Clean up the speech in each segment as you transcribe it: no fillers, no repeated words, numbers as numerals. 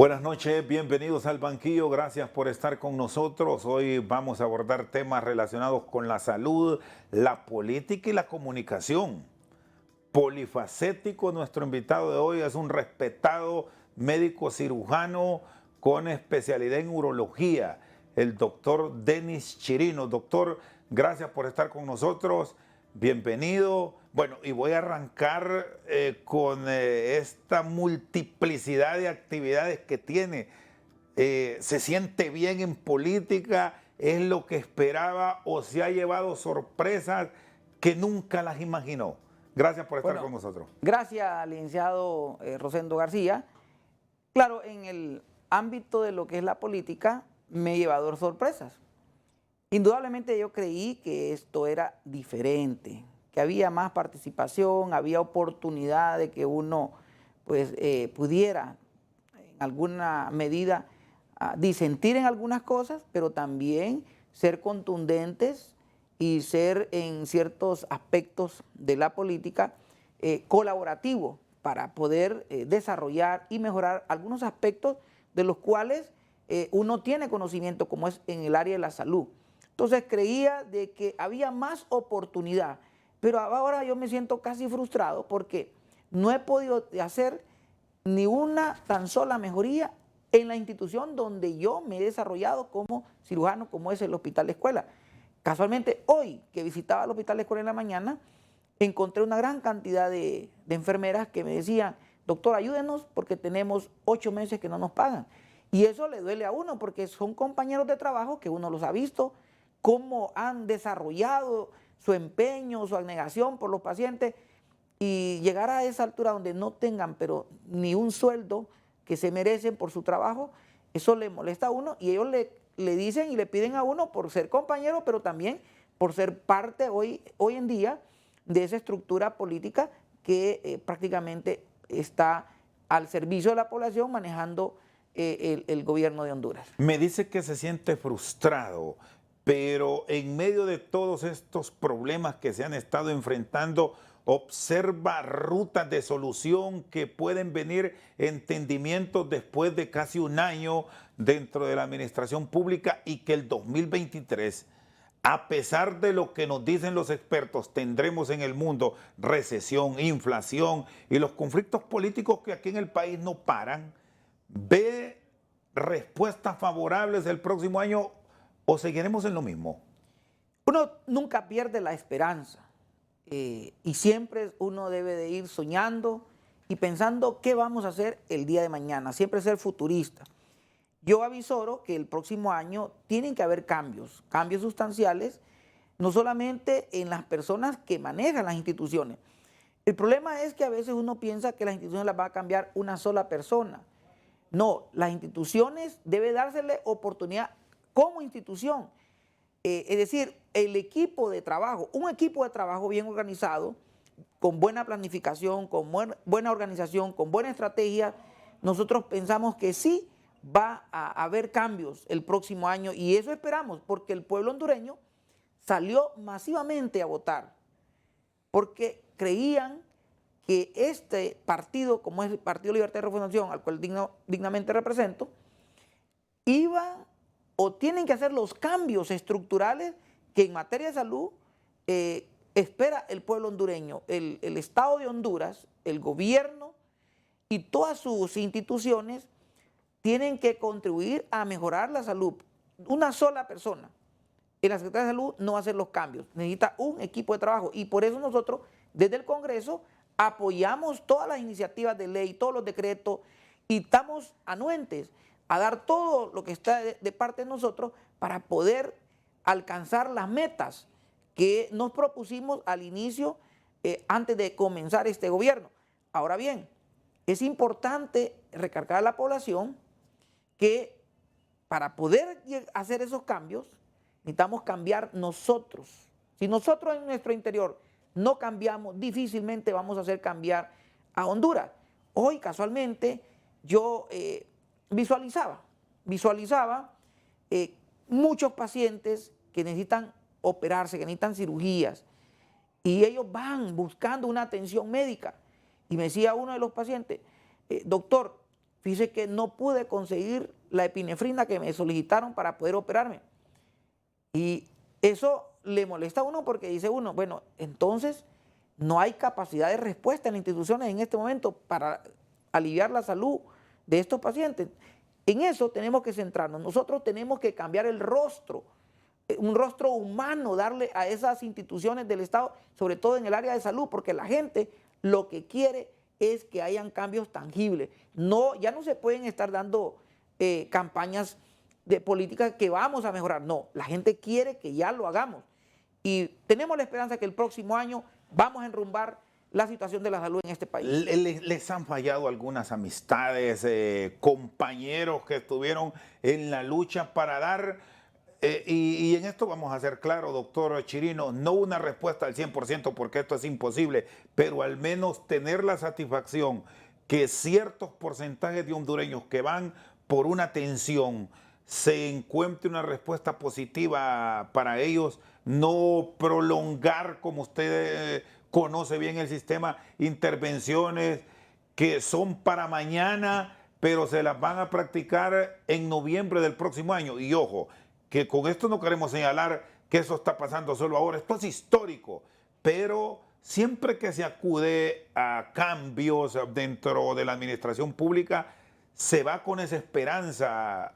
Buenas noches, bienvenidos al banquillo, gracias por estar con nosotros. Hoy vamos a abordar temas relacionados con la salud, la política y la comunicación. Polifacético, nuestro invitado de hoy es un respetado médico cirujano con especialidad en urología, el doctor Denis Chirino. Doctor, gracias por estar con nosotros, bienvenido. Bueno, y voy a arrancar con esta multiplicidad de actividades que tiene. ¿Se siente bien en política? ¿Es lo que esperaba o se ha llevado sorpresas que nunca las imaginó? Gracias por estar con nosotros. Gracias, licenciado Rosendo García. Claro, en el ámbito de lo que es la política, me he llevado sorpresas. Indudablemente yo creí que esto era diferente, que había más participación, había oportunidad de que uno pues, pudiera en alguna medida disentir en algunas cosas, pero también ser contundentes y ser en ciertos aspectos de la política colaborativo para poder desarrollar y mejorar algunos aspectos de los cuales uno tiene conocimiento, como es en el área de la salud. Entonces creía de que había más oportunidad, pero ahora yo me siento casi frustrado porque no he podido hacer ni una tan sola mejoría en la institución donde yo me he desarrollado como cirujano, como es el Hospital de Escuela. Casualmente, hoy que visitaba el Hospital de Escuela en la mañana, encontré una gran cantidad de enfermeras que me decían, doctor, ayúdenos porque tenemos 8 meses que no nos pagan. Y eso le duele a uno porque son compañeros de trabajo que uno los ha visto, cómo han desarrollado su empeño, su abnegación por los pacientes, y llegar a esa altura donde no tengan pero ni un sueldo que se merecen por su trabajo, eso le molesta a uno y ellos le dicen y le piden a uno por ser compañero, pero también por ser parte hoy en día de esa estructura política que prácticamente está al servicio de la población manejando el gobierno de Honduras. Me dice que se siente frustrado, pero en medio de todos estos problemas que se han estado enfrentando, observa rutas de solución que pueden venir entendimientos después de casi un año dentro de la administración pública y que el 2023, a pesar de lo que nos dicen los expertos, tendremos en el mundo recesión, inflación y los conflictos políticos que aquí en el país no paran. ¿Ve respuestas favorables el próximo año o seguiremos en lo mismo? Uno nunca pierde la esperanza y siempre uno debe de ir soñando y pensando qué vamos a hacer el día de mañana, siempre ser futurista. Yo avisoro que el próximo año tienen que haber cambios sustanciales, no solamente en las personas que manejan las instituciones. El problema es que a veces uno piensa que las instituciones las va a cambiar una sola persona. No, las instituciones debe dársele oportunidad como institución. Es decir, el equipo de trabajo, un equipo de trabajo bien organizado, con buena planificación, con buena organización, con buena estrategia, nosotros pensamos que sí va a haber cambios el próximo año y eso esperamos porque el pueblo hondureño salió masivamente a votar porque creían que este partido, como es el Partido Libertad y Refundación, al cual dignamente represento, iba o tienen que hacer los cambios estructurales que en materia de salud espera el pueblo hondureño, el Estado de Honduras, el gobierno y todas sus instituciones tienen que contribuir a mejorar la salud. Una sola persona en la Secretaría de Salud no va a hacer los cambios, necesita un equipo de trabajo y por eso nosotros desde el Congreso apoyamos todas las iniciativas de ley, todos los decretos y estamos anuentes a dar todo lo que está de parte de nosotros para poder alcanzar las metas que nos propusimos al inicio antes de comenzar este gobierno. Ahora bien, es importante recargar a la población que para poder hacer esos cambios necesitamos cambiar nosotros. Si nosotros en nuestro interior no cambiamos, difícilmente vamos a hacer cambiar a Honduras. Hoy casualmente yo visualizaba muchos pacientes que necesitan operarse, que necesitan cirugías y ellos van buscando una atención médica y me decía uno de los pacientes, doctor, fíjese que no pude conseguir la epinefrina que me solicitaron para poder operarme. Y eso le molesta a uno porque dice uno, bueno, entonces no hay capacidad de respuesta en las instituciones en este momento para aliviar la salud de estos pacientes. En eso tenemos que centrarnos. Nosotros tenemos que cambiar el rostro, un rostro humano, darle a esas instituciones del Estado, sobre todo en el área de salud, porque la gente lo que quiere es que hayan cambios tangibles. No, ya no se pueden estar dando campañas de política que vamos a mejorar. No, la gente quiere que ya lo hagamos. Y tenemos la esperanza que el próximo año vamos a enrumbar la situación de la salud en este país. ¿Les han fallado algunas amistades, compañeros que estuvieron en la lucha para dar, y en esto vamos a ser claros, doctor Chirino, no una respuesta al 100% porque esto es imposible, pero al menos tener la satisfacción que ciertos porcentajes de hondureños que van por una tensión se encuentre una respuesta positiva para ellos, no prolongar, como usted conoce bien el sistema, intervenciones que son para mañana, pero se las van a practicar en noviembre del próximo año. Y ojo, que con esto no queremos señalar que eso está pasando solo ahora, esto es histórico, pero siempre que se acude a cambios dentro de la administración pública, se va con esa esperanza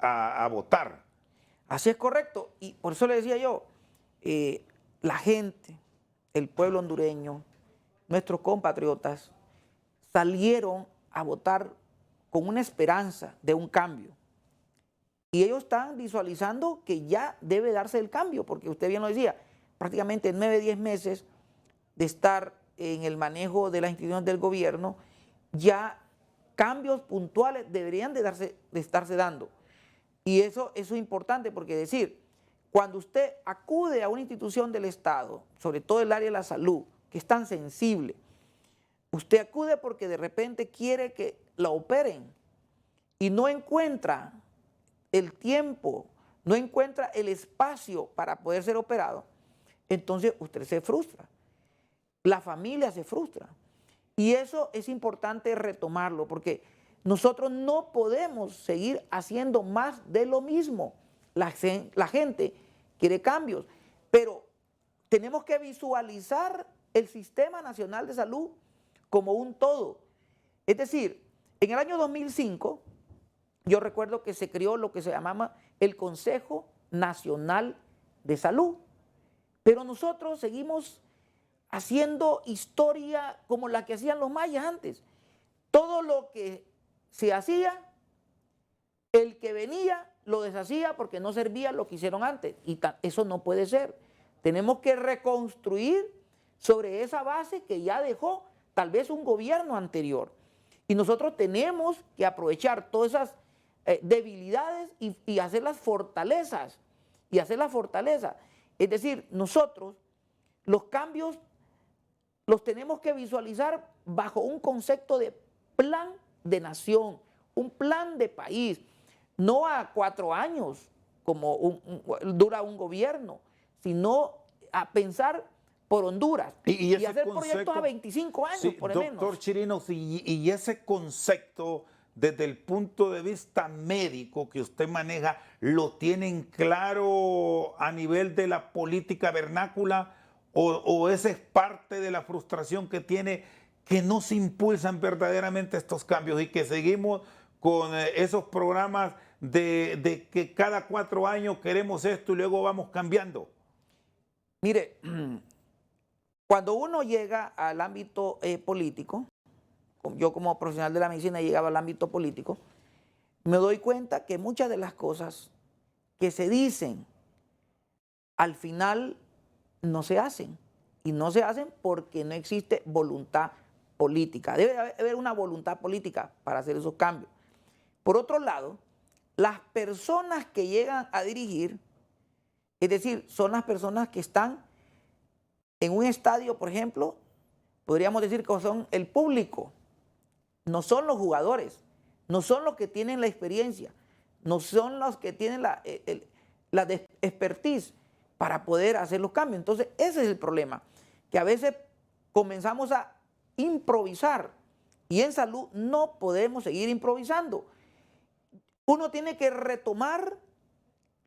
a votar. Así es correcto. Y por eso le decía yo, la gente, el pueblo hondureño, nuestros compatriotas, salieron a votar con una esperanza de un cambio. Y ellos están visualizando que ya debe darse el cambio, porque usted bien lo decía, prácticamente 9, 10 meses de estar en el manejo de las instituciones del gobierno, ya cambios puntuales deberían de estarse dando. Y eso es importante porque decir, cuando usted acude a una institución del Estado, sobre todo el área de la salud, que es tan sensible, usted acude porque de repente quiere que la operen y no encuentra el tiempo, no encuentra el espacio para poder ser operado, entonces usted se frustra, la familia se frustra. Y eso es importante retomarlo porque nosotros no podemos seguir haciendo más de lo mismo. La gente quiere cambios, pero tenemos que visualizar el Sistema Nacional de Salud como un todo. Es decir, en el año 2005, yo recuerdo que se creó lo que se llamaba el Consejo Nacional de Salud, pero nosotros seguimos haciendo historia como la que hacían los mayas antes. Todo lo que se hacía, el que venía lo deshacía porque no servía lo que hicieron antes. Y eso no puede ser. Tenemos que reconstruir sobre esa base que ya dejó tal vez un gobierno anterior. Y nosotros tenemos que aprovechar todas esas debilidades y hacerlas fortalezas. Y hacerlas fortalezas. Es decir, nosotros los cambios los tenemos que visualizar bajo un concepto de plan de nación, un plan de país, no a 4 años como dura un gobierno, sino a pensar por Honduras y hacer proyectos a 25 años, sí, por lo menos. Doctor Chirinos, y ese concepto desde el punto de vista médico que usted maneja, ¿lo tienen claro a nivel de la política vernácula? ¿O esa es parte de la frustración que tiene, que no se impulsan verdaderamente estos cambios y que seguimos con esos programas de que cada 4 años queremos esto y luego vamos cambiando? Mire, cuando uno llega al ámbito político, yo como profesional de la medicina llegaba al ámbito político, me doy cuenta que muchas de las cosas que se dicen al final no se hacen. Y no se hacen porque no existe voluntad política. Debe haber una voluntad política para hacer esos cambios. Por otro lado, las personas que llegan a dirigir, es decir, son las personas que están en un estadio, por ejemplo, podríamos decir que son el público, no son los jugadores, no son los que tienen la experiencia, no son los que tienen la expertise para poder hacer los cambios. Entonces, ese es el problema, que a veces comenzamos a improvisar y en salud no podemos seguir improvisando. uno tiene que retomar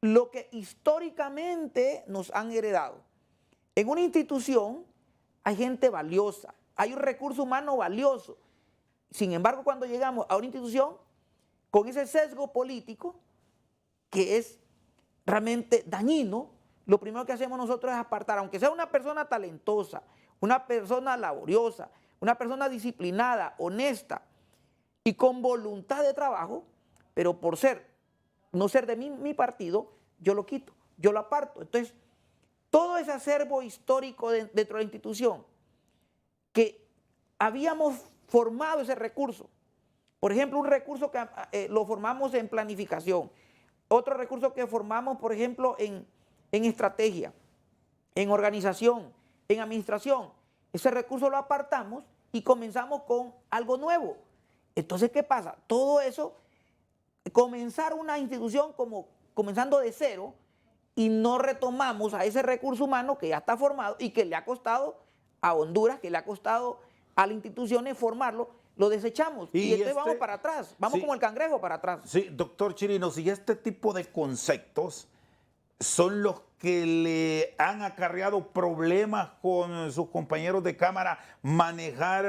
lo que históricamente nos han heredado. En una institución hay gente valiosa, hay un recurso humano valioso. Sin embargo, cuando llegamos a una institución con ese sesgo político, que es realmente dañino, lo primero que hacemos nosotros es apartar, aunque sea una persona talentosa, una persona laboriosa, una persona disciplinada, honesta y con voluntad de trabajo, pero por no ser de mi partido, yo lo quito, yo lo aparto. Entonces, todo ese acervo histórico dentro de la institución, que habíamos formado ese recurso, por ejemplo, un recurso que lo formamos en planificación, otro recurso que formamos, por ejemplo, en estrategia, en organización, en administración, ese recurso lo apartamos y comenzamos con algo nuevo. Entonces, ¿qué pasa? Todo eso, comenzar una institución como comenzando de cero y no retomamos a ese recurso humano que ya está formado y que le ha costado a Honduras, que le ha costado a las instituciones formarlo, lo desechamos y entonces vamos para atrás, vamos como el cangrejo para atrás. Sí, doctor Chirinos, y este tipo de conceptos son los que le han acarreado problemas con sus compañeros de Cámara, manejar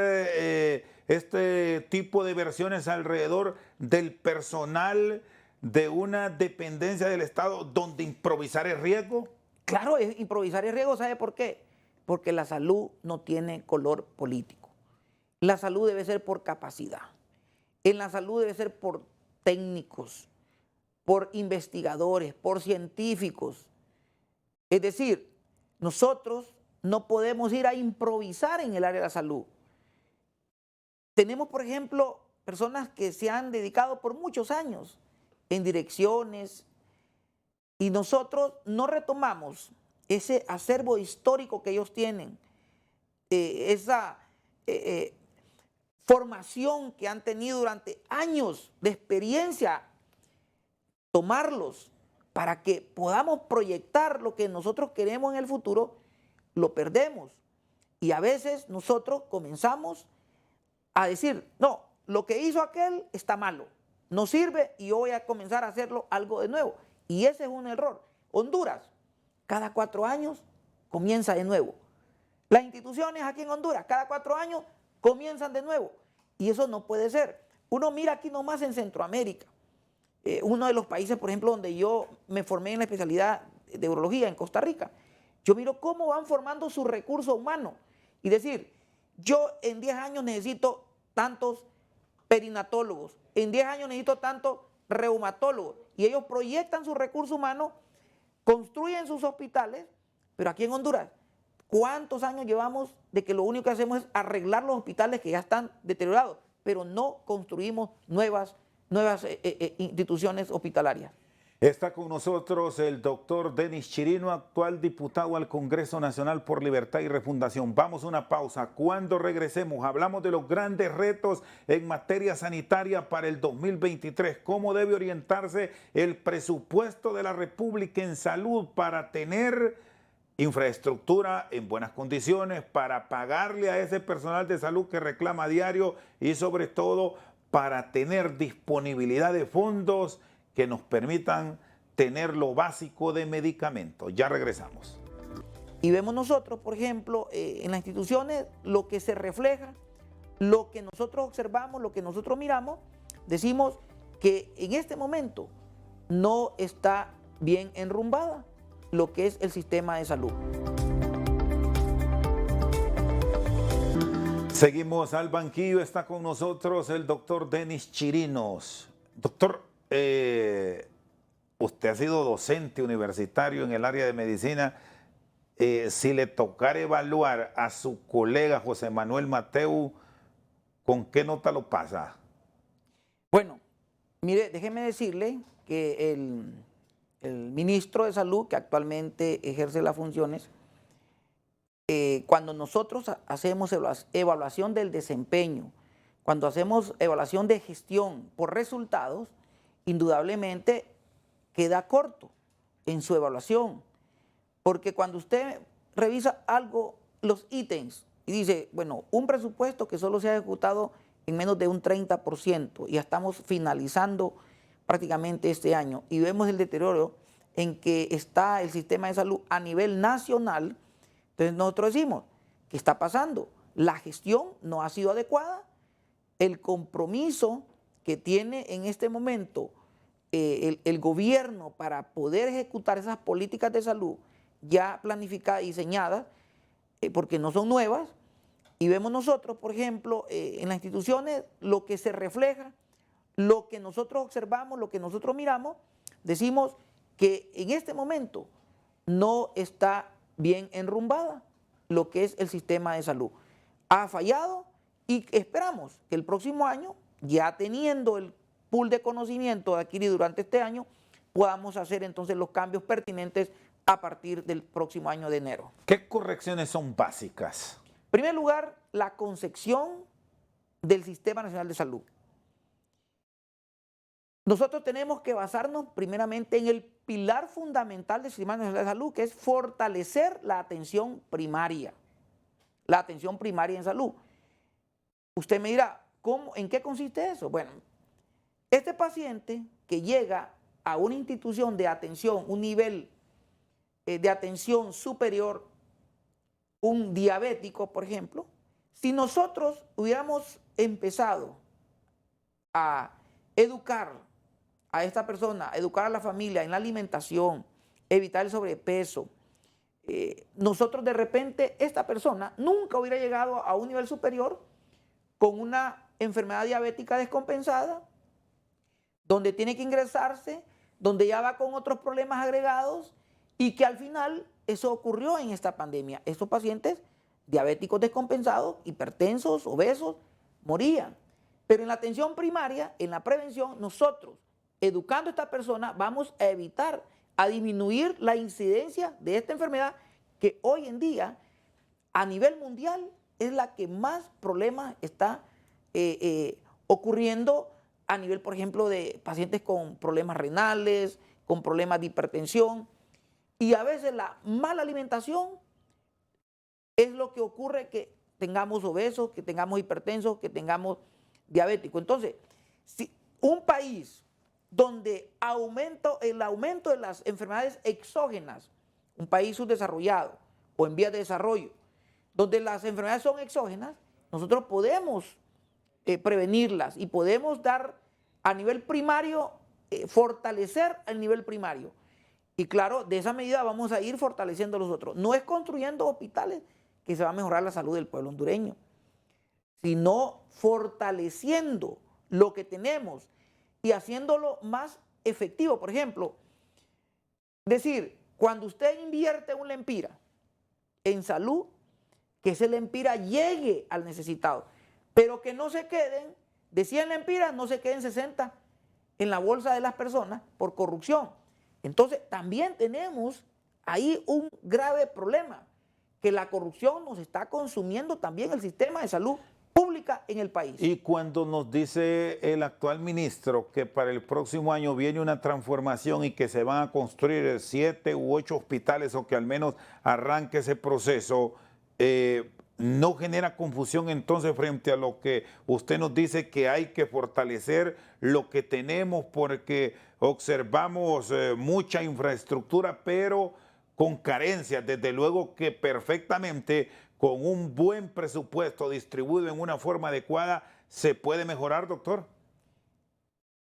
este tipo de versiones alrededor del personal de una dependencia del Estado donde improvisar es riesgo. Claro, improvisar es riesgo, ¿sabe por qué? Porque la salud no tiene color político. La salud debe ser por capacidad. En la salud debe ser por técnicos, por investigadores, por científicos. Es decir, nosotros no podemos ir a improvisar en el área de la salud. Tenemos, por ejemplo, personas que se han dedicado por muchos años en direcciones y nosotros no retomamos ese acervo histórico que ellos tienen, esa formación que han tenido durante años de experiencia, tomarlos para que podamos proyectar lo que nosotros queremos en el futuro, lo perdemos. Y a veces nosotros comenzamos a decir, no, lo que hizo aquel está malo, no sirve y yo voy a comenzar a hacerlo algo de nuevo. Y ese es un error. Honduras, cada 4 años comienza de nuevo. Las instituciones aquí en Honduras, cada 4 años comienzan de nuevo. Y eso no puede ser. Uno mira aquí nomás en Centroamérica. Uno de los países, por ejemplo, donde yo me formé en la especialidad de urología, en Costa Rica, yo miro cómo van formando su recurso humano. Y decir, yo en 10 años necesito tantos perinatólogos, en 10 años necesito tantos reumatólogos. Y ellos proyectan su recurso humano, construyen sus hospitales, pero aquí en Honduras, ¿cuántos años llevamos de que lo único que hacemos es arreglar los hospitales que ya están deteriorados, pero no construimos nuevas instituciones hospitalarias? Está con nosotros el doctor Denis Chirino, actual diputado al Congreso Nacional por Libertad y Refundación. Vamos a una pausa. Cuando regresemos, hablamos de los grandes retos en materia sanitaria para el 2023. ¿Cómo debe orientarse el presupuesto de la República en salud para tener infraestructura en buenas condiciones, para pagarle a ese personal de salud que reclama a diario y sobre todo para tener disponibilidad de fondos que nos permitan tener lo básico de medicamentos? Ya regresamos. Y vemos nosotros, por ejemplo, en las instituciones lo que se refleja, lo que nosotros observamos, lo que nosotros miramos, decimos que en este momento no está bien enrumbada lo que es el sistema de salud. Seguimos al banquillo, está con nosotros el doctor Denis Chirinos. Doctor, usted ha sido docente universitario en el área de medicina. Si le tocara evaluar a su colega José Manuel Mateu, ¿con qué nota lo pasa? Bueno, mire, déjeme decirle que el ministro de Salud, que actualmente ejerce las funciones, cuando nosotros hacemos evaluación del desempeño, cuando hacemos evaluación de gestión por resultados, indudablemente queda corto en su evaluación. Porque cuando usted revisa algo, los ítems, y dice, bueno, un presupuesto que solo se ha ejecutado en menos de un 30%, y ya estamos finalizando prácticamente este año y vemos el deterioro en que está el sistema de salud a nivel nacional, entonces nosotros decimos, ¿qué está pasando? La gestión no ha sido adecuada, el compromiso que tiene en este momento el gobierno para poder ejecutar esas políticas de salud ya planificadas y diseñadas, porque no son nuevas, y vemos nosotros, por ejemplo, en las instituciones lo que se refleja, lo que nosotros observamos, lo que nosotros miramos, decimos que en este momento no está bien enrumbada lo que es el sistema de salud. Ha fallado y esperamos que el próximo año, ya teniendo el pool de conocimiento adquirido durante este año, podamos hacer entonces los cambios pertinentes a partir del próximo año de enero. ¿Qué correcciones son básicas? En primer lugar, la concepción del Sistema Nacional de Salud. Nosotros tenemos que basarnos primeramente en el pilar fundamental del Sistema Nacional de Salud, que es fortalecer la atención primaria. La atención primaria en salud. Usted me dirá, ¿en qué consiste eso? Bueno, este paciente que llega a una institución de atención, un nivel de atención superior, un diabético, por ejemplo, si nosotros hubiéramos empezado a educar a esta persona, a educar a la familia en la alimentación, evitar el sobrepeso, nosotros de repente, esta persona nunca hubiera llegado a un nivel superior con una enfermedad diabética descompensada, donde tiene que ingresarse, donde ya va con otros problemas agregados y que al final eso ocurrió en esta pandemia. Estos pacientes diabéticos descompensados, hipertensos, obesos, morían. Pero en la atención primaria, en la prevención, nosotros, educando a esta persona, vamos a evitar, a disminuir la incidencia de esta enfermedad que hoy en día, a nivel mundial, es la que más problemas está ocurriendo a nivel, por ejemplo, de pacientes con problemas renales, con problemas de hipertensión. Y a veces la mala alimentación es lo que ocurre que tengamos obesos, que tengamos hipertensos, que tengamos diabéticos. Entonces, si un país donde el aumento de las enfermedades exógenas, un país subdesarrollado o en vías de desarrollo, donde las enfermedades son exógenas, nosotros podemos prevenirlas y podemos dar a nivel primario, fortalecer el nivel primario. Y claro, de esa medida vamos a ir fortaleciendo los otros. No es construyendo hospitales que se va a mejorar la salud del pueblo hondureño, sino fortaleciendo lo que tenemos y haciéndolo más efectivo. Por ejemplo, decir, cuando usted invierte un lempira en salud, que ese lempira llegue al necesitado, pero que no se queden, de 100 lempiras, no se queden 60 en la bolsa de las personas por corrupción. Entonces, también tenemos ahí un grave problema, que la corrupción nos está consumiendo también el sistema de salud pública en el país. Y cuando nos dice el actual ministro que para el próximo año viene una transformación y que se van a construir 7 u 8 hospitales o que al menos arranque ese proceso, ¿no genera confusión entonces frente a lo que usted nos dice que hay que fortalecer lo que tenemos porque observamos mucha infraestructura pero con carencias? Desde luego que perfectamente con un buen presupuesto distribuido en una forma adecuada se puede mejorar, doctor.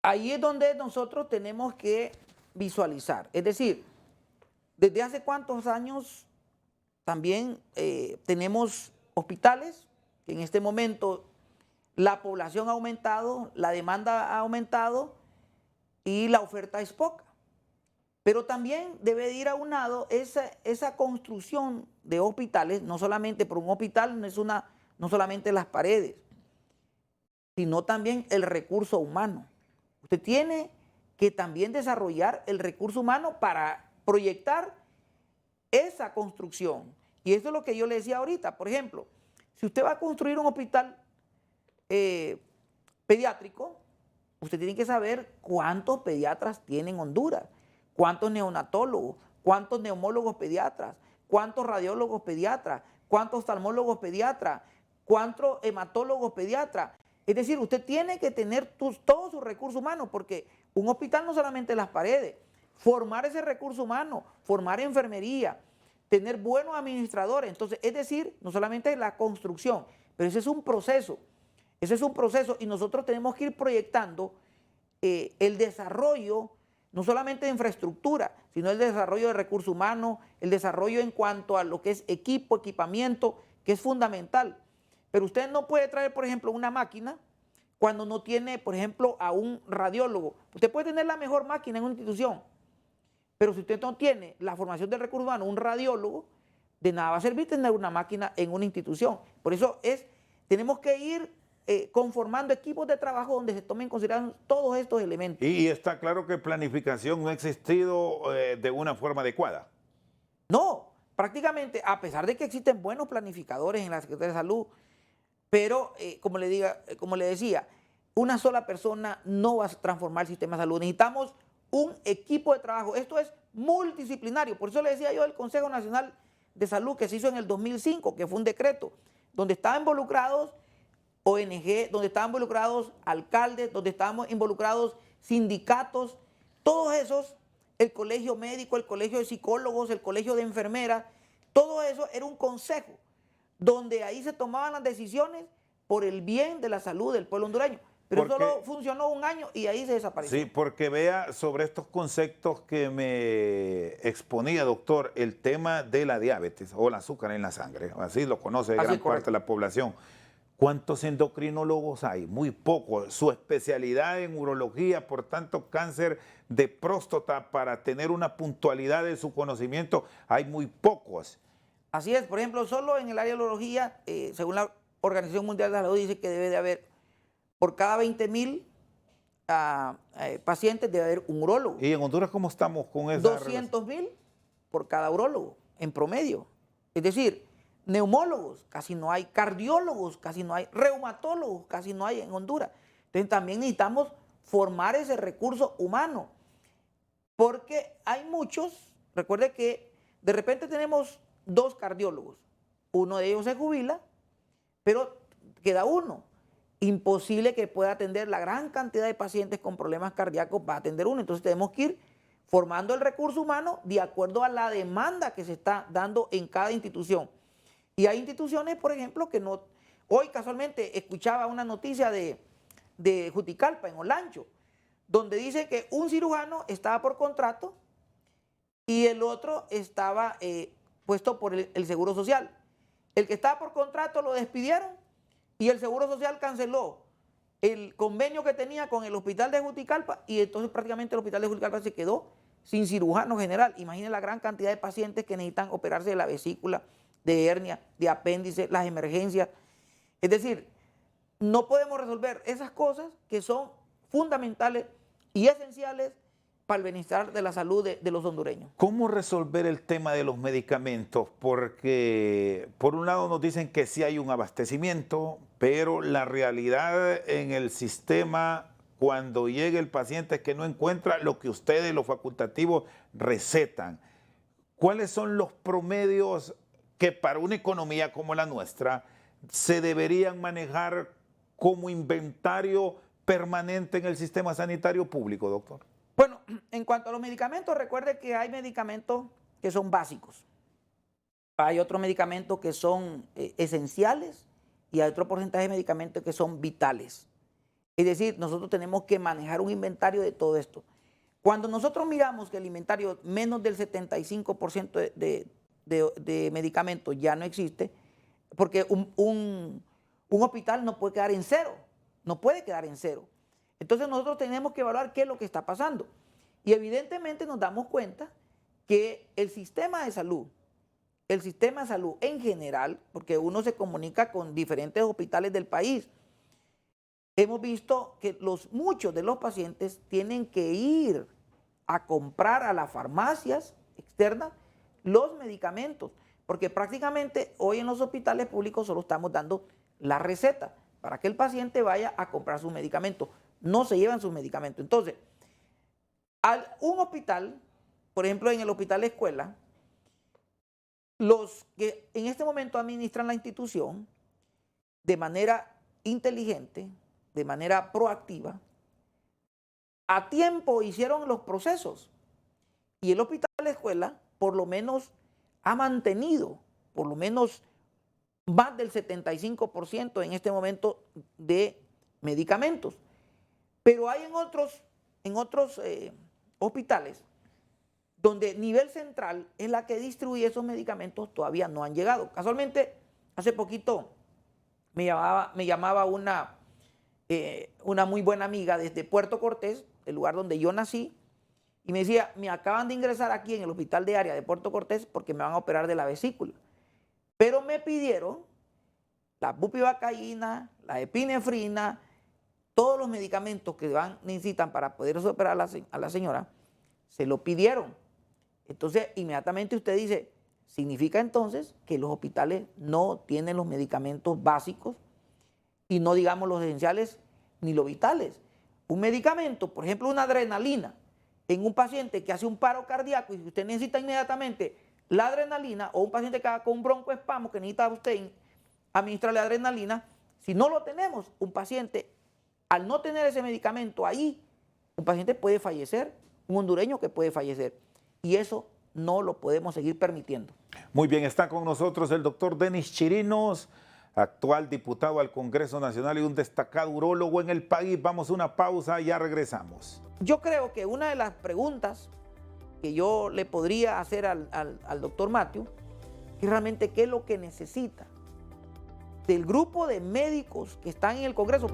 Ahí es donde nosotros tenemos que visualizar. Es decir, desde hace cuántos años también tenemos hospitales que en este momento la población ha aumentado, la demanda ha aumentado y la oferta es poca. Pero también debe de ir aunado esa construcción de hospitales, no solamente por un hospital, no solamente las paredes, sino también el recurso humano. Usted tiene que también desarrollar el recurso humano para proyectar esa construcción. Y eso es lo que yo le decía ahorita. Por ejemplo, si usted va a construir un hospital pediátrico, usted tiene que saber cuántos pediatras tiene en Honduras, cuántos neonatólogos, cuántos neumólogos pediatras, cuántos radiólogos pediatras, cuántos oftalmólogos pediatras, cuántos hematólogos pediatras. Es decir, usted tiene que tener todos sus recursos humanos porque Un hospital no solamente las paredes, formar ese recurso humano, formar enfermería, tener buenos administradores. Entonces, es decir, no solamente la construcción, pero ese es un proceso. Ese es un proceso y nosotros tenemos que ir proyectando el desarrollo, no solamente de infraestructura, sino el desarrollo de recursos humanos, el desarrollo en cuanto a lo que es equipo, equipamiento, que es fundamental. Pero usted no puede traer, por ejemplo, una máquina cuando no tiene, por ejemplo, a un radiólogo. Usted puede tener la mejor máquina en una institución, pero si usted no tiene la formación del recurso humano, un radiólogo, de nada va a servir tener una máquina en una institución. Por eso tenemos que ir conformando equipos de trabajo donde se tomen en consideración todos estos elementos. Y está claro que planificación no ha existido de una forma adecuada. No, prácticamente, a pesar de que existen buenos planificadores en la Secretaría de Salud, pero como le decía, una sola persona no va a transformar el sistema de salud. Necesitamos un equipo de trabajo. Esto es multidisciplinario. Por eso le decía yo del Consejo Nacional de Salud que se hizo en el 2005, que fue un decreto donde estaban involucrados ONG, donde estaban involucrados alcaldes, donde estaban involucrados sindicatos, todos esos, el colegio médico, el colegio de psicólogos, el colegio de enfermeras, todo eso era un consejo donde ahí se tomaban las decisiones por el bien de la salud del pueblo hondureño. Pero solo funcionó un año y ahí se desapareció. Sí, porque vea sobre estos conceptos que me exponía, doctor, el tema de la diabetes o el azúcar en la sangre, así lo conoce gran parte de la población. ¿Cuántos endocrinólogos hay? Muy pocos. Su especialidad en urología, por tanto, cáncer de próstata, para tener una puntualidad de su conocimiento, hay muy pocos. Así es. Por ejemplo, solo en el área de urología, según la Organización Mundial de la Salud, dice que debe de haber, por cada 20,000 pacientes, debe haber un urólogo. ¿Y en Honduras cómo estamos con esa 200,000 por cada urólogo, en promedio. Es decir, neumólogos, casi no hay, cardiólogos, casi no hay, reumatólogos, casi no hay en Honduras. Entonces también necesitamos formar ese recurso humano, porque hay muchos, recuerde que de repente tenemos 2 cardiólogos, uno de ellos se jubila, pero queda uno. Imposible que pueda atender la gran cantidad de pacientes con problemas cardíacos, va a atender uno. Entonces tenemos que ir formando el recurso humano de acuerdo a la demanda que se está dando en cada institución. Y hay instituciones, por ejemplo, que no... Hoy casualmente escuchaba una noticia de Juticalpa, en Olancho, donde dice que un cirujano estaba por contrato y el otro estaba puesto por el Seguro Social. El que estaba por contrato lo despidieron y el Seguro Social canceló el convenio que tenía con el hospital de Juticalpa y entonces prácticamente el hospital de Juticalpa se quedó sin cirujano general. Imaginen la gran cantidad de pacientes que necesitan operarse de la vesícula, de hernia, de apéndice, las emergencias. Es decir, no podemos resolver esas cosas que son fundamentales y esenciales para el bienestar de la salud de los hondureños. ¿Cómo resolver el tema de los medicamentos? Porque por un lado nos dicen que sí hay un abastecimiento, pero la realidad en el sistema cuando llega el paciente es que no encuentra lo que ustedes, los facultativos, recetan. ¿Cuáles son los promedios que para una economía como la nuestra se deberían manejar como inventario permanente en el sistema sanitario público, doctor? Bueno, en cuanto a los medicamentos, recuerde que hay medicamentos que son básicos. Hay otros medicamentos que son esenciales y hay otro porcentaje de medicamentos que son vitales. Es decir, nosotros tenemos que manejar un inventario de todo esto. Cuando nosotros miramos que el inventario menos del 75% de medicamentos ya no existe, porque un hospital no puede quedar en cero, no puede quedar en cero. Entonces nosotros tenemos que evaluar qué es lo que está pasando. Y evidentemente nos damos cuenta que el sistema de salud en general, porque uno se comunica con diferentes hospitales del país, hemos visto que muchos de los pacientes tienen que ir a comprar a las farmacias externas los medicamentos, porque prácticamente hoy en los hospitales públicos solo estamos dando la receta para que el paciente vaya a comprar sus medicamentos. No se llevan sus medicamentos. Entonces, un hospital, por ejemplo, en el hospital de escuela, los que en este momento administran la institución de manera inteligente, de manera proactiva, a tiempo hicieron los procesos y el hospital de la escuela por lo menos ha mantenido por lo menos más del 75% en este momento de medicamentos. Pero hay en otros hospitales donde nivel central es la que distribuye esos medicamentos, todavía no han llegado. Casualmente, hace poquito me llamaba una muy buena amiga desde Puerto Cortés, el lugar donde yo nací, y me decía, me acaban de ingresar aquí en el hospital de área de Puerto Cortés porque me van a operar de la vesícula. Pero me pidieron la bupivacaína, la epinefrina, todos los medicamentos que necesitan para poder operar a la señora, se lo pidieron. Entonces, inmediatamente usted dice, significa entonces que los hospitales no tienen los medicamentos básicos y no digamos los esenciales ni los vitales. Un medicamento, por ejemplo, una adrenalina, en un paciente que hace un paro cardíaco y usted necesita inmediatamente la adrenalina, o un paciente que haga con un broncoespasmo que necesita usted administrarle adrenalina, si no lo tenemos, un paciente, al no tener ese medicamento ahí, un paciente puede fallecer, un hondureño que puede fallecer. Y eso no lo podemos seguir permitiendo. Muy bien, está con nosotros el doctor Denis Chirinos, actual diputado al Congreso Nacional y un destacado urólogo en el país. Vamos a una pausa y ya regresamos. Yo creo que una de las preguntas que yo le podría hacer al doctor Matthew es realmente qué es lo que necesita del grupo de médicos que están en el Congreso.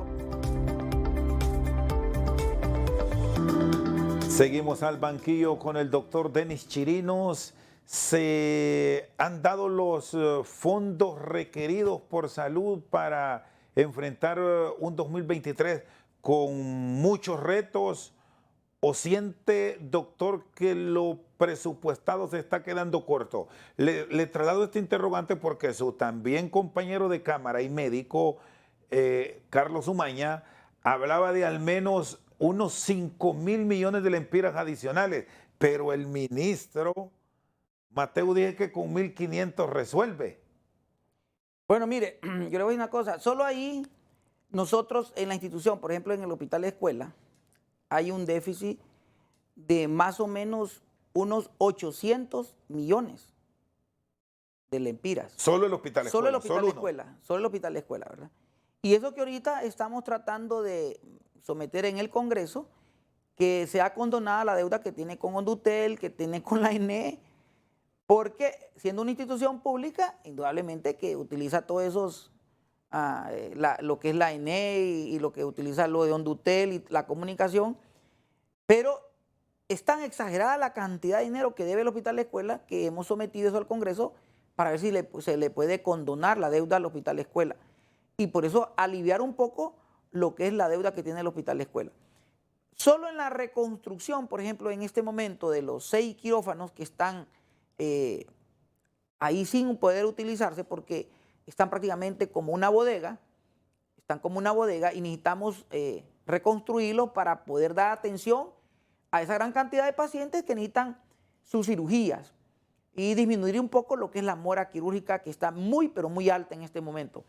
Seguimos al banquillo con el doctor Denis Chirinos. ¿Se han dado los fondos requeridos por salud para enfrentar un 2023 con muchos retos? ¿O siente, doctor, que lo presupuestado se está quedando corto? Le traslado este interrogante porque su también compañero de Cámara y médico, Carlos Umaña, hablaba de al menos unos 5.000 millones de lempiras adicionales, pero el ministro Mateo dice que con 1.500 resuelve. Bueno, mire, yo le voy a decir una cosa, solo ahí nosotros en la institución, por ejemplo en el hospital de escuela, hay un déficit de más o menos unos 800 millones de lempiras. Solo el hospital de escuela. Solo el hospital de escuela, solo el hospital de escuela, ¿verdad? Y eso que ahorita estamos tratando de someter en el Congreso, que sea condonada la deuda que tiene con Hondutel, que tiene con la ENE, porque siendo una institución pública, indudablemente que utiliza todos esos, lo que es la ENE y lo que utiliza lo de Hondutel y la comunicación, pero es tan exagerada la cantidad de dinero que debe el hospital de escuela que hemos sometido eso al Congreso para ver si se le puede condonar la deuda al hospital de escuela. Y por eso aliviar un poco lo que es la deuda que tiene el hospital de escuela. Solo en la reconstrucción, por ejemplo, en este momento de los 6 quirófanos que están ahí sin poder utilizarse porque están prácticamente como una bodega, y necesitamos reconstruirlos para poder dar atención a esa gran cantidad de pacientes que necesitan sus cirugías y disminuir un poco lo que es la mora quirúrgica que está muy, pero muy alta en este momento.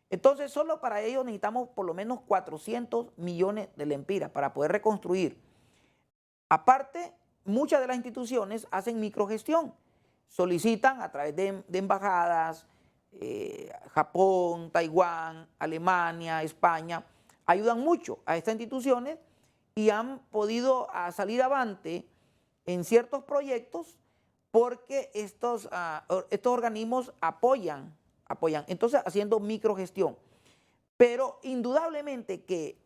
Entonces, solo para ello necesitamos por lo menos 400 millones de lempiras para poder reconstruir. Aparte, muchas de las instituciones hacen microgestión, solicitan a través de embajadas, Japón, Taiwán, Alemania, España, ayudan mucho a estas instituciones y han podido salir avante en ciertos proyectos porque estos organismos apoyan, entonces haciendo microgestión. Pero indudablemente que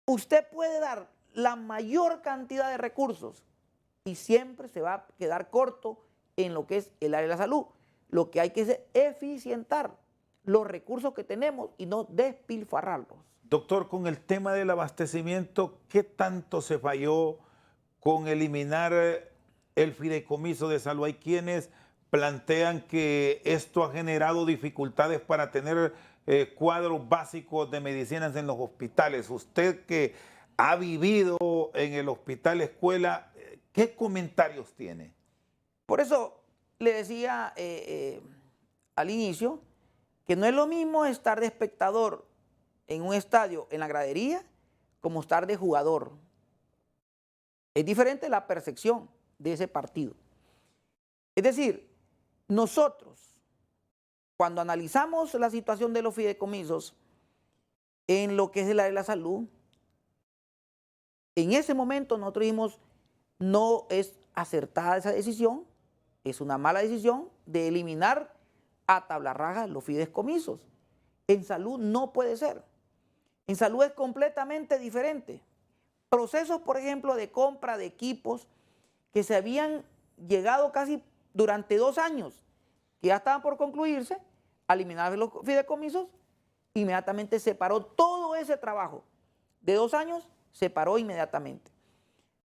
usted puede dar la mayor cantidad de recursos y siempre se va a quedar corto en lo que es el área de la salud. Lo que hay que es eficientar los recursos que tenemos y no despilfarrarlos. Doctor, con el tema del abastecimiento, ¿qué tanto se falló con eliminar el fideicomiso de salud? Hay quienes plantean que esto ha generado dificultades para tener cuadros básicos de medicinas en los hospitales. Usted que ha vivido en el hospital escuela, ¿qué comentarios tiene? Por eso le decía al inicio que no es lo mismo estar de espectador en un estadio, en la gradería, como estar de jugador Es diferente la percepción de ese partido. Es decir, nosotros, cuando analizamos la situación de los fideicomisos en lo que es el área de la salud, en ese momento nosotros dijimos, no es acertada esa decisión, es una mala decisión de eliminar a tabla rasa los fideicomisos. En salud no puede ser. En salud es completamente diferente. Procesos, por ejemplo, de compra de equipos que se habían llegado casi durante 2 años, que ya estaban por concluirse, a eliminar los fideicomisos, inmediatamente se paró todo ese trabajo de 2 años, se paró inmediatamente.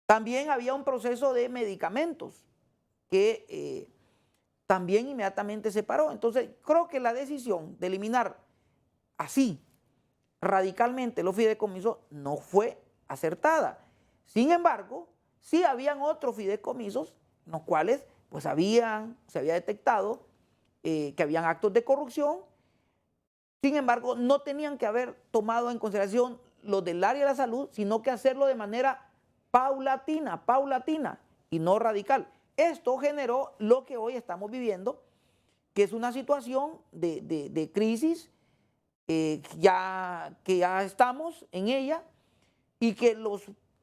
También había un proceso de medicamentos que también inmediatamente se paró. Entonces, creo que la decisión de eliminar así radicalmente los fideicomisos no fue acertada. Sin embargo, sí habían otros fideicomisos en los cuales pues se había detectado que habían actos de corrupción. Sin embargo, no tenían que haber tomado en consideración los del área de la salud, sino que hacerlo de manera paulatina y no radical. Esto generó lo que hoy estamos viviendo, que es una situación de crisis que ya estamos en ella y que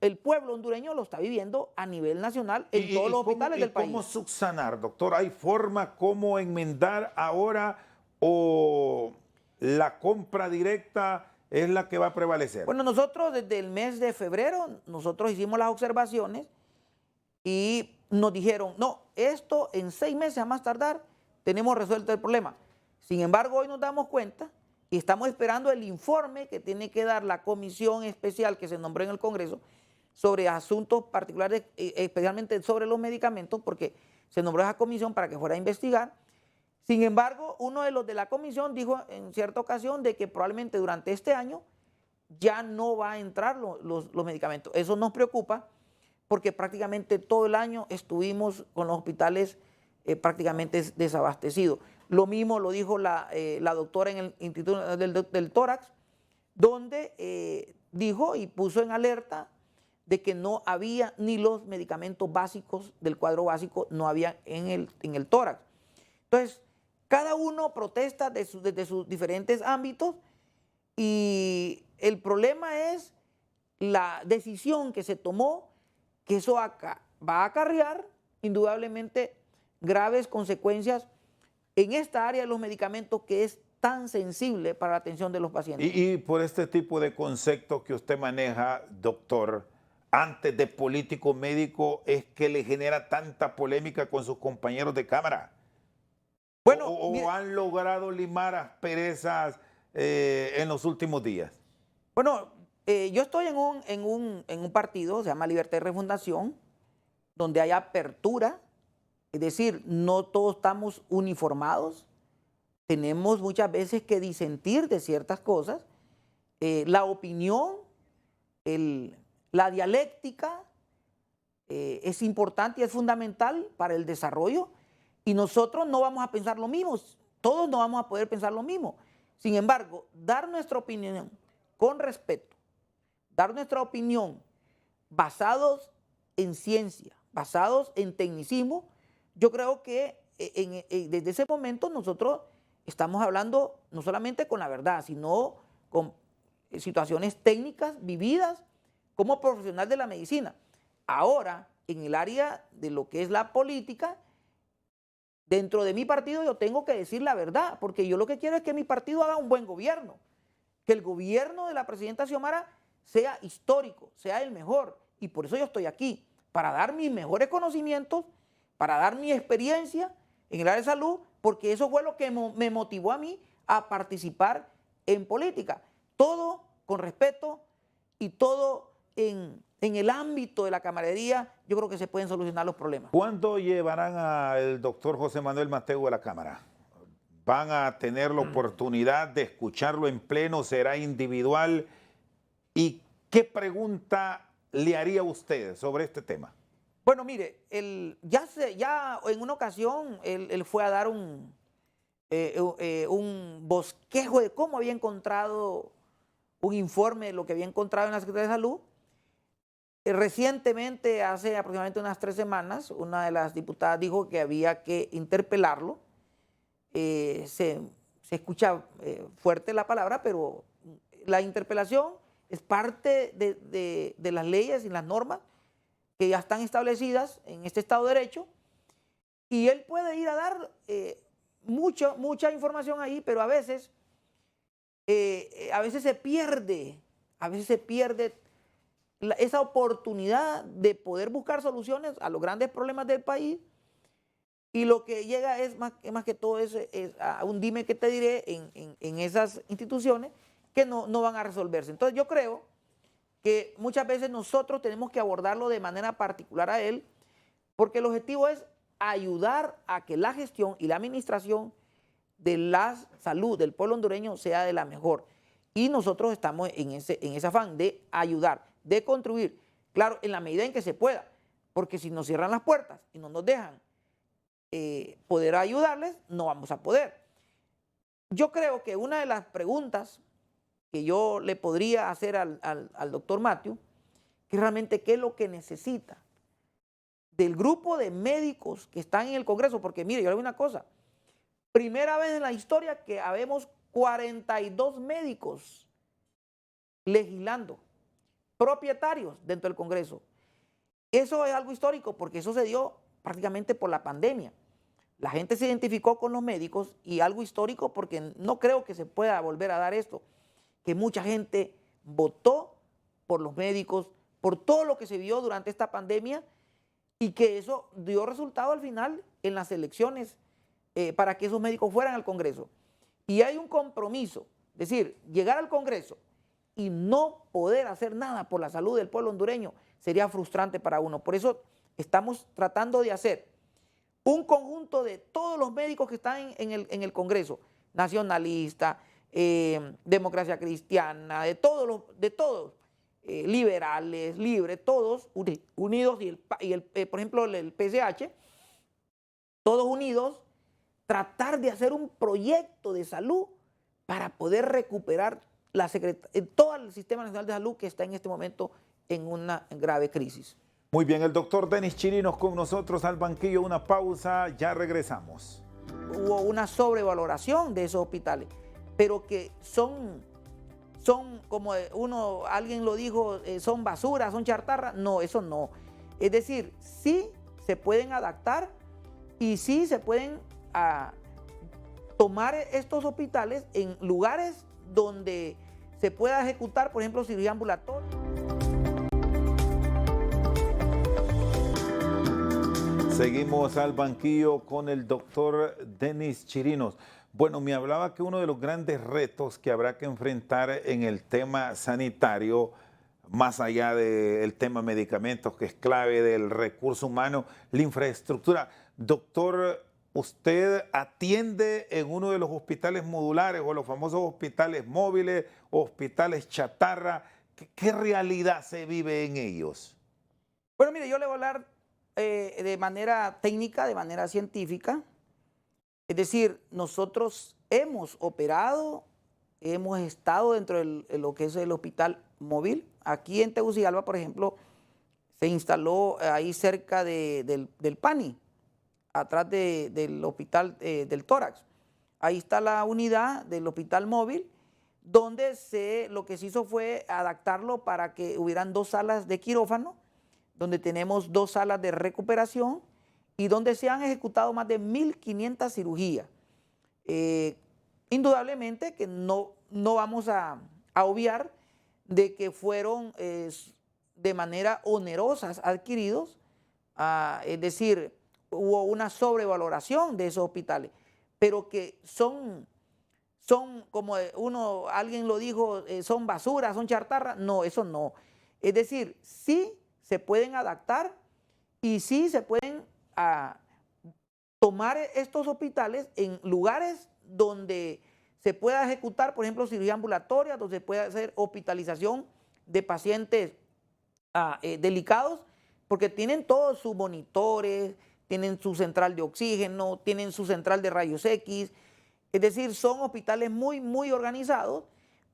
el pueblo hondureño lo está viviendo a nivel nacional en todos los hospitales del país. ¿Cómo subsanar, doctor? ¿Hay forma cómo enmendar ahora o la compra directa es la que va a prevalecer? Bueno, nosotros desde el mes de febrero, nosotros hicimos las observaciones y nos dijeron, no, esto en 6 meses a más tardar tenemos resuelto el problema. Sin embargo, hoy nos damos cuenta y estamos esperando el informe que tiene que dar la comisión especial que se nombró en el Congreso sobre asuntos particulares, especialmente sobre los medicamentos, porque se nombró esa comisión para que fuera a investigar. Sin embargo, uno de los de la comisión dijo en cierta ocasión de que probablemente durante este año ya no va a entrar los medicamentos. Eso nos preocupa porque prácticamente todo el año estuvimos con los hospitales prácticamente desabastecidos. Lo mismo lo dijo la doctora en el Instituto del Tórax, donde dijo y puso en alerta de que no había ni los medicamentos básicos del cuadro básico, no había en el tórax. Entonces, cada uno protesta desde sus diferentes ámbitos y el problema es la decisión que se tomó, que eso va a acarrear indudablemente graves consecuencias en esta área de los medicamentos que es tan sensible para la atención de los pacientes. Y por este tipo de conceptos que usted maneja, doctor, antes de político médico, es que le genera tanta polémica con sus compañeros de Cámara. Bueno, ¿O han logrado limar asperezas en los últimos días? Bueno, yo estoy en un partido, se llama Libertad y Refundación, donde hay apertura, es decir, no todos estamos uniformados, tenemos muchas veces que disentir de ciertas cosas, la opinión, la dialéctica es importante y es fundamental para el desarrollo y nosotros no vamos a pensar lo mismo, todos no vamos a poder pensar lo mismo. Sin embargo, dar nuestra opinión con respeto, dar nuestra opinión basados en ciencia, basados en tecnicismo, yo creo que desde ese momento nosotros estamos hablando no solamente con la verdad, sino con situaciones técnicas vividas como profesional de la medicina. Ahora, en el área de lo que es la política, dentro de mi partido yo tengo que decir la verdad, porque yo lo que quiero es que mi partido haga un buen gobierno, que el gobierno de la presidenta Xiomara sea histórico, sea el mejor, y por eso yo estoy aquí, para dar mis mejores conocimientos, para dar mi experiencia en el área de salud, porque eso fue lo que me motivó a mí a participar en política. Todo con respeto y todo en el ámbito de la camaradería, yo creo que se pueden solucionar los problemas. ¿Cuándo llevarán al doctor José Manuel Mateu a la Cámara? ¿Van a tener la oportunidad de escucharlo en pleno? ¿Será individual? ¿Y qué pregunta le haría usted sobre este tema? Bueno, mire, ya en una ocasión él fue a dar un bosquejo de cómo había encontrado un informe de lo que había encontrado en la Secretaría de Salud. Recientemente, hace aproximadamente unas 3 semanas, una de las diputadas dijo que había que interpelarlo. Se escucha fuerte la palabra, pero la interpelación es parte de las leyes y las normas que ya están establecidas en este Estado de Derecho, y él puede ir a dar mucha información ahí, pero a veces se pierde, esa oportunidad de poder buscar soluciones a los grandes problemas del país, y lo que llega es más que todo es a un dime que te diré en esas instituciones que no van a resolverse. Entonces yo creo que muchas veces nosotros tenemos que abordarlo de manera particular a él, porque el objetivo es ayudar a que la gestión y la administración de la salud del pueblo hondureño sea de la mejor. Y nosotros estamos en ese afán de ayudar, de contribuir, claro, en la medida en que se pueda, porque si nos cierran las puertas y no nos dejan poder ayudarles, no vamos a poder. Yo creo que una de las preguntas que yo le podría hacer al doctor Matthew, que realmente qué es lo que necesita del grupo de médicos que están en el Congreso, porque mire, yo le digo una cosa, primera vez en la historia que habemos 42 médicos legislando, propietarios dentro del Congreso. Eso es algo histórico porque eso se dio prácticamente por la pandemia. La gente se identificó con los médicos, y algo histórico porque no creo que se pueda volver a dar esto, que mucha gente votó por los médicos, por todo lo que se vio durante esta pandemia, y que eso dio resultado al final en las elecciones para que esos médicos fueran al Congreso. Y hay un compromiso, es decir, llegar al Congreso y no poder hacer nada por la salud del pueblo hondureño sería frustrante para uno. Por eso estamos tratando de hacer un conjunto de todos los médicos que están en el Congreso, nacionalista, democracia cristiana, de todos, liberales, libres, todos unidos, por ejemplo, el PCH, todos unidos, tratar de hacer un proyecto de salud para poder recuperar todo el Sistema Nacional de Salud, que está en este momento en una grave crisis. Muy bien, el doctor Denis Chirinos con nosotros al banquillo. Una pausa, ya regresamos. Hubo una sobrevaloración de esos hospitales, pero que son como alguien lo dijo, son basura, son chartarra. No, eso no. Es decir, sí se pueden adaptar y sí se pueden tomar estos hospitales en lugares donde se pueda ejecutar, por ejemplo, cirugía ambulatoria. Seguimos al banquillo con el doctor Denis Chirinos. Bueno, me hablaba que uno de los grandes retos que habrá que enfrentar en el tema sanitario, más allá del tema medicamentos, que es clave, del recurso humano, la infraestructura. Doctor, ¿usted atiende en uno de los hospitales modulares o los famosos hospitales móviles, hospitales chatarra? ¿Qué realidad se vive en ellos? Bueno, mire, yo le voy a hablar de manera técnica, de manera científica. Es decir, nosotros hemos operado, hemos estado dentro de lo que es el hospital móvil. Aquí en Tegucigalpa, por ejemplo, se instaló ahí cerca del PANI, atrás del hospital del tórax. Ahí está la unidad del hospital móvil, donde lo que se hizo fue adaptarlo para que hubieran 2 salas de quirófano, donde tenemos 2 salas de recuperación y donde se han ejecutado más de 1.500 cirugías. Indudablemente que no vamos a obviar de que fueron de manera onerosas adquiridos, es decir, hubo una sobrevaloración de esos hospitales, pero que son como alguien lo dijo, son basura, son chartarra. No, eso no. Es decir, sí se pueden adaptar y sí se pueden tomar estos hospitales en lugares donde se pueda ejecutar, por ejemplo, cirugía ambulatoria, donde se pueda hacer hospitalización de pacientes delicados, porque tienen todos sus monitores, tienen su central de oxígeno, tienen su central de rayos X. Es decir, son hospitales muy, muy organizados,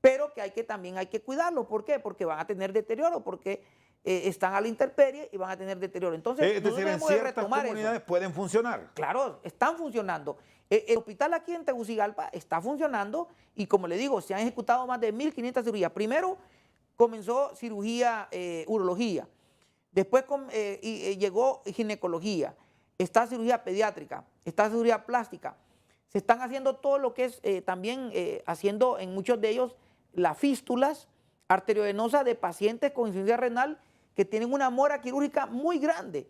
pero que también hay que cuidarlos. ¿Por qué? Porque van a tener deterioro, porque están a la intemperie y van a tener deterioro. Entonces, Es decir, en debemos de ciertas retomar comunidades eso. pueden funcionar. Claro, están funcionando. El hospital aquí en Tegucigalpa está funcionando y, como le digo, se han ejecutado más de 1.500 cirugías. Primero comenzó cirugía, urología, después llegó ginecología, está cirugía pediátrica, está cirugía plástica. Se están haciendo todo lo que es también haciendo en muchos de ellos las fístulas arteriovenosas de pacientes con insuficiencia renal que tienen una mora quirúrgica muy grande.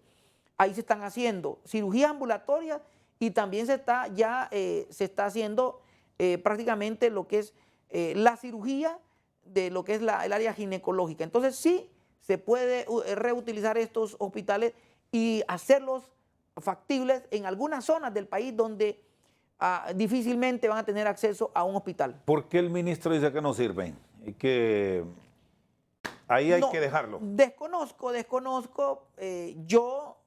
Ahí se están haciendo cirugías ambulatorias y también se está haciendo prácticamente lo que es la cirugía de lo que es el área ginecológica. Entonces sí se puede reutilizar estos hospitales y hacerlos factibles en algunas zonas del país donde difícilmente van a tener acceso a un hospital. ¿Por qué el ministro dice que no sirven? Y que ahí hay que dejarlo. Desconozco. Yo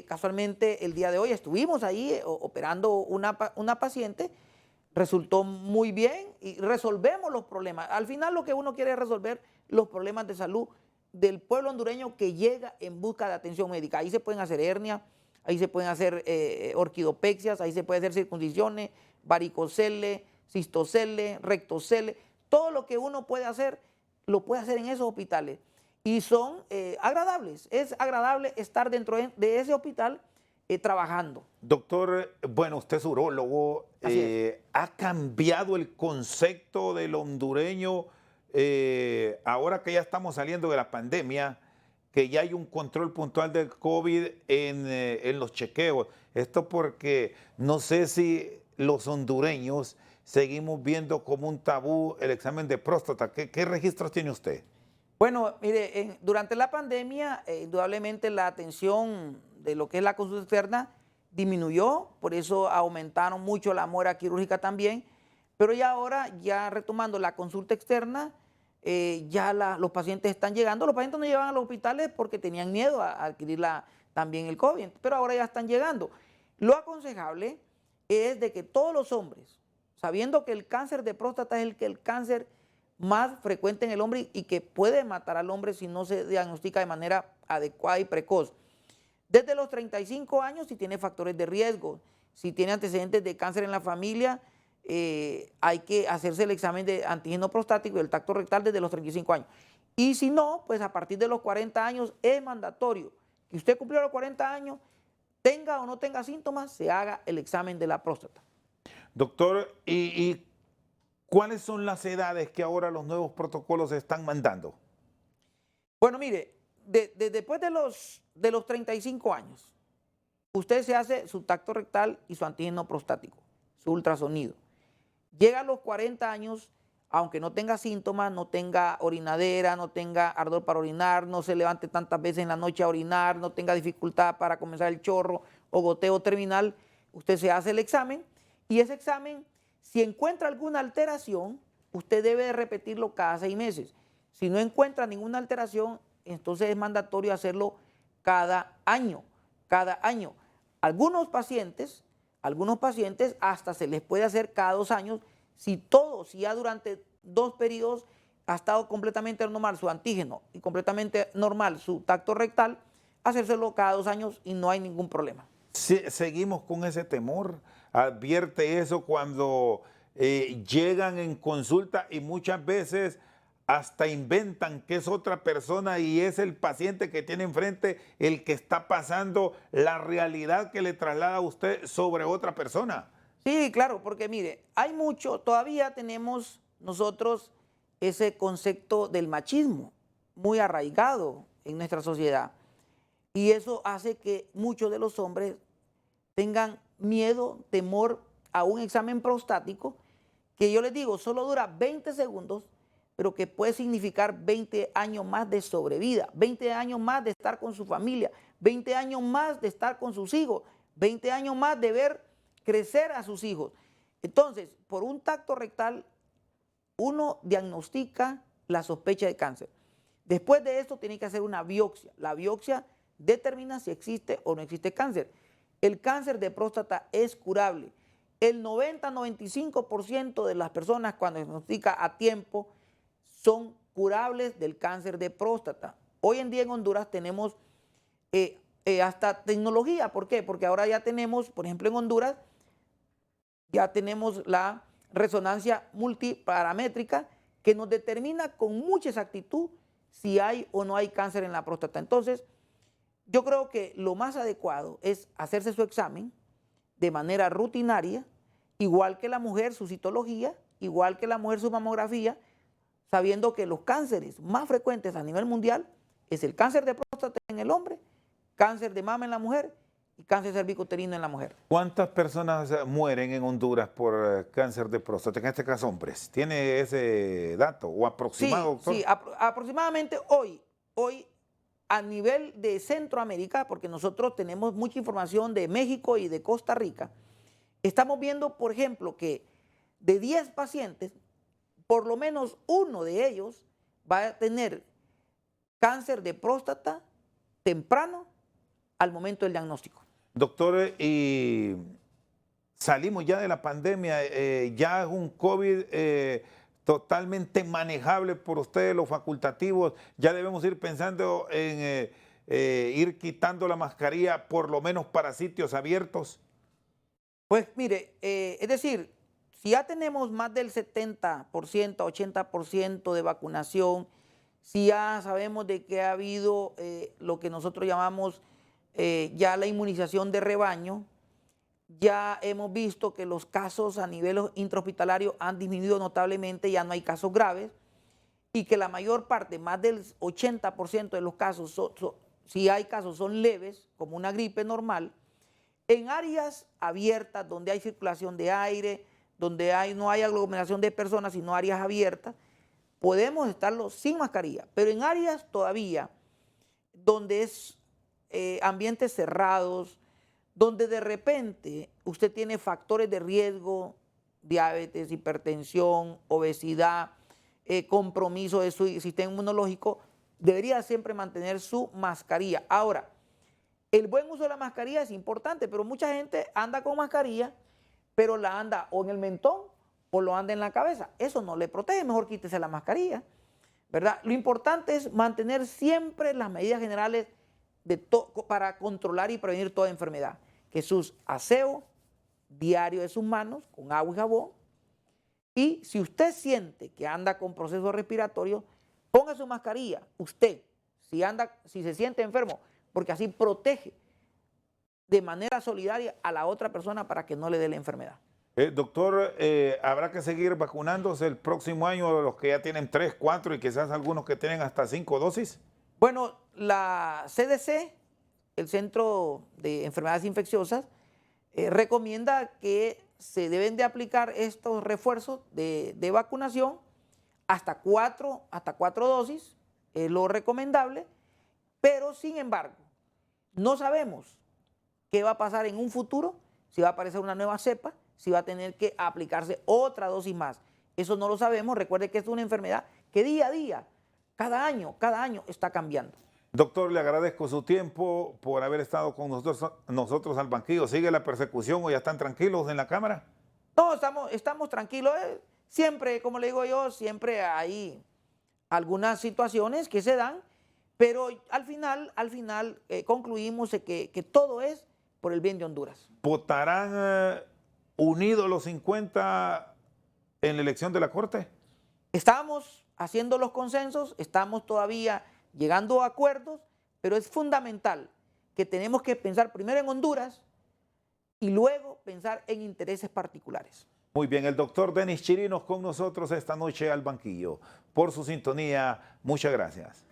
casualmente el día de hoy estuvimos ahí operando una paciente, resultó muy bien y resolvemos los problemas. Al final lo que uno quiere es resolver los problemas de salud del pueblo hondureño que llega en busca de atención médica. Ahí se pueden hacer hernias, ahí se pueden hacer orquidopexias, ahí se pueden hacer circuncisiones, varicocele, cistocele, rectocele, todo lo que uno puede hacer, lo puede hacer en esos hospitales. Y son agradables, es agradable estar dentro de ese hospital trabajando. Doctor, bueno, usted es urólogo, ¿ha cambiado el concepto del hondureño ahora que ya estamos saliendo de la pandemia, que ya hay un control puntual del COVID en los chequeos? Esto porque no sé si los hondureños seguimos viendo como un tabú el examen de próstata. ¿Qué registros tiene usted? Bueno, mire, durante la pandemia, indudablemente la atención de lo que es la consulta externa disminuyó, por eso aumentaron mucho la mora quirúrgica también, pero ya ahora, ya retomando la consulta externa, los pacientes están llegando. Los pacientes no llegaban a los hospitales porque tenían miedo a adquirir también el COVID, pero ahora ya están llegando. Lo aconsejable es de que todos los hombres, sabiendo que el cáncer de próstata es el cáncer más frecuente en el hombre y que puede matar al hombre si no se diagnostica de manera adecuada y precoz. Desde los 35 años, si tiene factores de riesgo, si tiene antecedentes de cáncer en la familia, hay que hacerse el examen de antígeno prostático y el tacto rectal desde los 35 años. Y si no, pues a partir de los 40 años es mandatorio que usted cumplió los 40 años, tenga o no tenga síntomas, se haga el examen de la próstata. Doctor, ¿y cuáles son las edades que ahora los nuevos protocolos están mandando? Bueno, mire, después de los 35 años, usted se hace su tacto rectal y su antígeno prostático, su ultrasonido. Llega a los 40 años, aunque no tenga síntomas, no tenga orinadera, no tenga ardor para orinar, no se levante tantas veces en la noche a orinar, no tenga dificultad para comenzar el chorro o goteo terminal, usted se hace el examen y ese examen, si encuentra alguna alteración, usted debe de repetirlo cada 6 meses. Si no encuentra ninguna alteración, entonces es mandatorio hacerlo cada año, Algunos pacientes hasta se les puede hacer cada 2 años, si ya durante 2 periodos ha estado completamente normal su antígeno y completamente normal su tacto rectal, hacérselo cada 2 años y no hay ningún problema. Sí, seguimos con ese temor. Advierte eso cuando llegan en consulta y muchas veces hasta inventan que es otra persona y es el paciente que tiene enfrente el que está pasando la realidad que le traslada a usted sobre otra persona. Sí, claro, porque mire, todavía tenemos nosotros ese concepto del machismo muy arraigado en nuestra sociedad. Y eso hace que muchos de los hombres tengan miedo, temor a un examen prostático, que yo les digo, solo dura 20 segundos, pero que puede significar 20 años más de sobrevida, 20 años más de estar con su familia, 20 años más de estar con sus hijos, 20 años más de ver crecer a sus hijos. Entonces, por un tacto rectal, uno diagnostica la sospecha de cáncer. Después de esto tiene que hacer una biopsia. La biopsia determina si existe o no existe cáncer. El cáncer de próstata es curable. El 90-95% de las personas cuando diagnostica a tiempo son curables del cáncer de próstata. Hoy en día en Honduras tenemos hasta tecnología. ¿Por qué? Porque ahora ya tenemos, por ejemplo, en Honduras, ya tenemos la resonancia multiparamétrica que nos determina con mucha exactitud si hay o no hay cáncer en la próstata. Entonces, yo creo que lo más adecuado es hacerse su examen de manera rutinaria, igual que la mujer su citología, igual que la mujer su mamografía, sabiendo que los cánceres más frecuentes a nivel mundial es el cáncer de próstata en el hombre, cáncer de mama en la mujer y cáncer cervicuterino en la mujer. ¿Cuántas personas mueren en Honduras por cáncer de próstata? En este caso, hombres. ¿Tiene ese dato o aproximado, doctor? Sí, aproximadamente hoy a nivel de Centroamérica, porque nosotros tenemos mucha información de México y de Costa Rica, estamos viendo, por ejemplo, que de 10 pacientes, por lo menos uno de ellos va a tener cáncer de próstata temprano al momento del diagnóstico. Doctor, y salimos ya de la pandemia, ya es un COVID totalmente manejable por ustedes, los facultativos, ya debemos ir pensando en ir quitando la mascarilla, por lo menos para sitios abiertos. Pues mire, es decir, si ya tenemos más del 70%, 80% de vacunación, si ya sabemos de que ha habido lo que nosotros llamamos ya la inmunización de rebaño, ya hemos visto que los casos a nivel intrahospitalario han disminuido notablemente, ya no hay casos graves, y que la mayor parte, más del 80% de los casos, si hay casos, son leves, como una gripe normal. En áreas abiertas donde hay circulación de aire, donde no hay aglomeración de personas, sino áreas abiertas, podemos estarlo sin mascarilla, pero en áreas todavía donde es ambientes cerrados, donde de repente usted tiene factores de riesgo, diabetes, hipertensión, obesidad, compromiso de su sistema inmunológico, debería siempre mantener su mascarilla. Ahora, el buen uso de la mascarilla es importante, pero mucha gente anda con mascarilla, pero la anda o en el mentón o lo anda en la cabeza. Eso no le protege, mejor quítese la mascarilla, ¿verdad? Lo importante es mantener siempre las medidas generales para controlar y prevenir toda enfermedad, que sus aseo diario de sus manos con agua y jabón, y si usted siente que anda con procesos respiratorios, ponga su mascarilla, usted, si se siente enfermo, porque así protege de manera solidaria a la otra persona para que no le dé la enfermedad. Doctor, ¿habrá que seguir vacunándose el próximo año los que ya tienen 3, 4 y quizás algunos que tienen hasta 5 dosis? Bueno, la CDC, el Centro de Enfermedades Infecciosas, recomienda que se deben de aplicar estos refuerzos de vacunación hasta 4 dosis, es lo recomendable, pero sin embargo, no sabemos qué va a pasar en un futuro, si va a aparecer una nueva cepa, si va a tener que aplicarse otra dosis más. Eso no lo sabemos. Recuerde que es una enfermedad que día a día, cada año está cambiando. Doctor, le agradezco su tiempo por haber estado con nosotros al banquillo. ¿Sigue la persecución o ya están tranquilos en la Cámara? No, estamos tranquilos. Siempre, como le digo yo, siempre hay algunas situaciones que se dan, pero al final concluimos que todo es por el bien de Honduras. ¿Votarán unidos los 50 en la elección de la Corte? Estamos haciendo los consensos, estamos todavía llegando a acuerdos, pero es fundamental que tenemos que pensar primero en Honduras y luego pensar en intereses particulares. Muy bien, el doctor Denis Chirinos con nosotros esta noche al banquillo. Por su sintonía, muchas gracias.